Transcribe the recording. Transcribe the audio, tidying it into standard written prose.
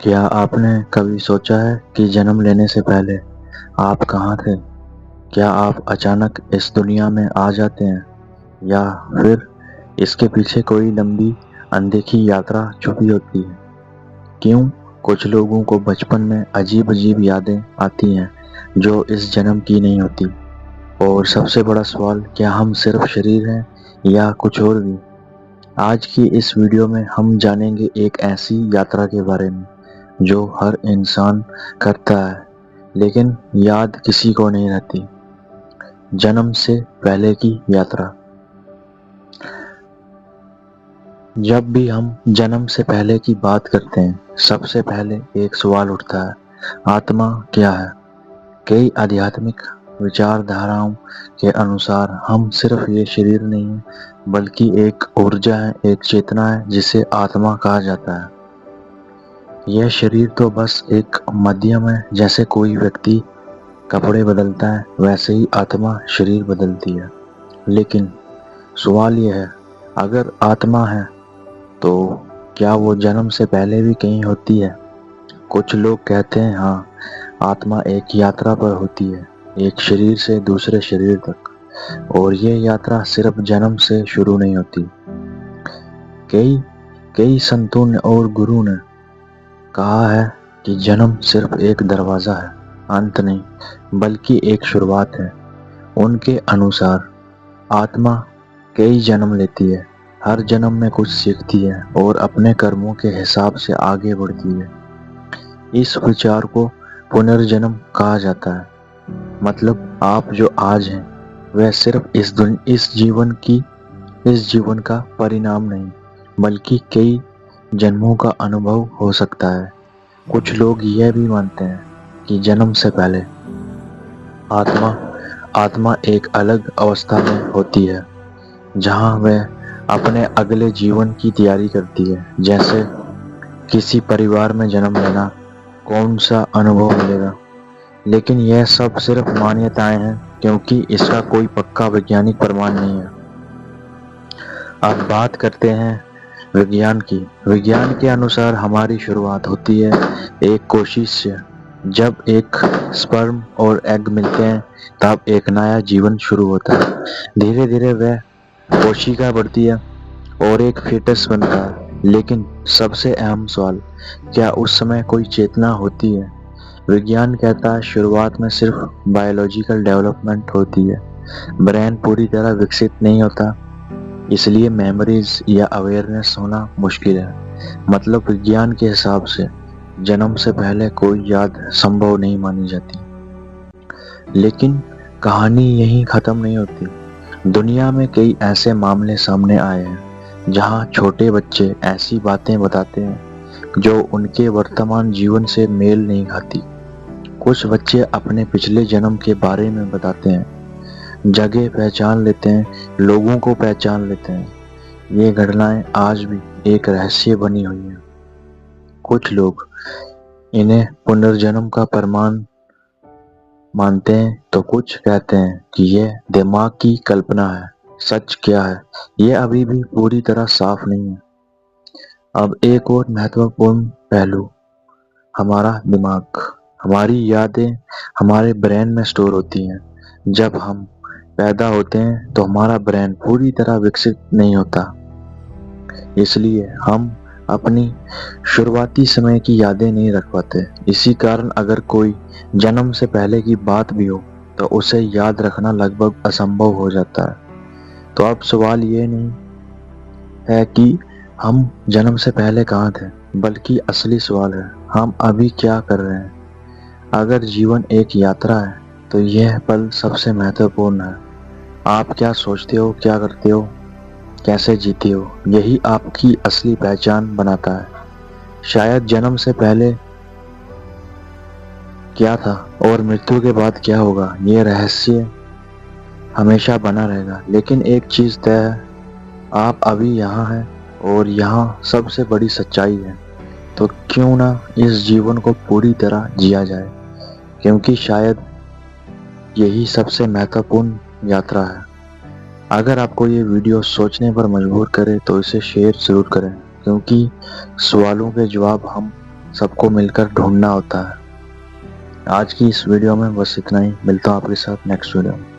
क्या आपने कभी सोचा है कि जन्म लेने से पहले आप कहाँ थे? क्या आप अचानक इस दुनिया में आ जाते हैं या फिर इसके पीछे कोई लंबी अनदेखी यात्रा छुपी होती है? क्यों कुछ लोगों को बचपन में अजीब-अजीब यादें आती हैं जो इस जन्म की नहीं होती? और सबसे बड़ा सवाल, क्या हम सिर्फ शरीर हैं या कुछ और भी? आज की इस वीडियो में हम जानेंगे एक ऐसी यात्रा के बारे में जो हर इंसान करता है, लेकिन याद किसी को नहीं रहती। जन्म से पहले की यात्रा। जब भी हम जन्म से पहले की बात करते हैं, सबसे पहले एक सवाल उठता है, आत्मा क्या है? कई आध्यात्मिक विचारधाराओं के अनुसार हम सिर्फ ये शरीर नहीं है, बल्कि एक ऊर्जा है, एक चेतना है जिसे आत्मा कहा जाता है। यह शरीर तो बस एक माध्यम है। जैसे कोई व्यक्ति कपड़े बदलता है, वैसे ही आत्मा शरीर बदलती है। लेकिन सवाल यह है, अगर आत्मा है तो क्या वो जन्म से पहले भी कहीं होती है? कुछ लोग कहते हैं हाँ, आत्मा एक यात्रा पर होती है, एक शरीर से दूसरे शरीर तक, और ये यात्रा सिर्फ जन्म से शुरू नहीं होती। कई कई संतों ने और गुरु ने कहा है कि जन्म सिर्फ एक दरवाजा है, अंत नहीं बल्कि एक शुरुआत है। उनके अनुसार आत्मा कई जन्म लेती है, हर जन्म में कुछ सीखती है और अपने कर्मों के हिसाब से आगे बढ़ती है। इस विचार को पुनर्जन्म कहा जाता है। मतलब आप जो आज हैं वह सिर्फ इस जीवन का परिणाम नहीं, बल्कि कई जन्मों का अनुभव हो सकता है। कुछ लोग यह भी मानते हैं कि जन्म से पहले आत्मा एक अलग अवस्था में होती है, जहां वह अपने अगले जीवन की तैयारी करती है। जैसे किसी परिवार में जन्म लेना, कौन सा अनुभव मिलेगा। लेकिन यह सब सिर्फ मान्यताएं हैं, क्योंकि इसका कोई पक्का वैज्ञानिक प्रमाण नहीं है। अब बात करते हैं विज्ञान की। विज्ञान के अनुसार हमारी शुरुआत होती है एक कोशिश से। जब एक स्पर्म और एग मिलते हैं, तब एक नया जीवन शुरू होता है। धीरे धीरे वह कोशिका बढ़ती है और एक फीटस बनता है। लेकिन सबसे अहम सवाल, क्या उस समय कोई चेतना होती है? विज्ञान कहता है शुरुआत में सिर्फ बायोलॉजिकल डेवलपमेंट होती है, ब्रेन पूरी तरह विकसित नहीं होता, इसलिए मेमोरीज या अवेयरनेस होना मुश्किल है। मतलब विज्ञान के हिसाब से जन्म से पहले कोई याद संभव नहीं मानी जाती। लेकिन कहानी यहीं खत्म नहीं होती। दुनिया में कई ऐसे मामले सामने आए हैं जहां छोटे बच्चे ऐसी बातें बताते हैं जो उनके वर्तमान जीवन से मेल नहीं खाती। कुछ बच्चे अपने पिछले जन्म के बारे में बताते हैं, जगह पहचान लेते हैं, लोगों को पहचान लेते हैं। ये घटनाएं आज भी एक रहस्य बनी हुई हैं। कुछ लोग इन्हें पुनर्जन्म का प्रमाण मानते हैं, तो कुछ कहते हैं कि यह दिमाग की कल्पना है। सच क्या है, यह अभी भी पूरी तरह साफ नहीं है। अब एक और महत्वपूर्ण पहलू, हमारा दिमाग। हमारी यादें हमारे ब्रेन में स्टोर होती हैं। जब हम पैदा होते हैं तो हमारा ब्रेन पूरी तरह विकसित नहीं होता, इसलिए हम अपनी शुरुआती समय की यादें नहीं रख पाते। इसी कारण अगर कोई जन्म से पहले की बात भी हो तो उसे याद रखना लगभग असंभव हो जाता है। तो अब सवाल ये नहीं है कि हम जन्म से पहले कहाँ थे, बल्कि असली सवाल है, हम अभी क्या कर रहे हैं। अगर जीवन एक यात्रा है तो यह पल सबसे महत्वपूर्ण है। आप क्या सोचते हो, क्या करते हो, कैसे जीते हो, यही आपकी असली पहचान बनाता है। शायद जन्म से पहले क्या था और मृत्यु के बाद क्या होगा, ये रहस्य हमेशा बना रहेगा। लेकिन एक चीज तय है, आप अभी यहाँ हैं और यहाँ सबसे बड़ी सच्चाई है। तो क्यों ना इस जीवन को पूरी तरह जिया जाए, क्योंकि शायद यही सबसे महत्वपूर्ण यात्रा है। अगर आपको ये वीडियो सोचने पर मजबूर करे तो इसे शेयर जरूर करें, क्योंकि सवालों के जवाब हम सबको मिलकर ढूंढना होता है। आज की इस वीडियो में बस इतना ही। मिलता हूँ आपके साथ नेक्स्ट वीडियो में।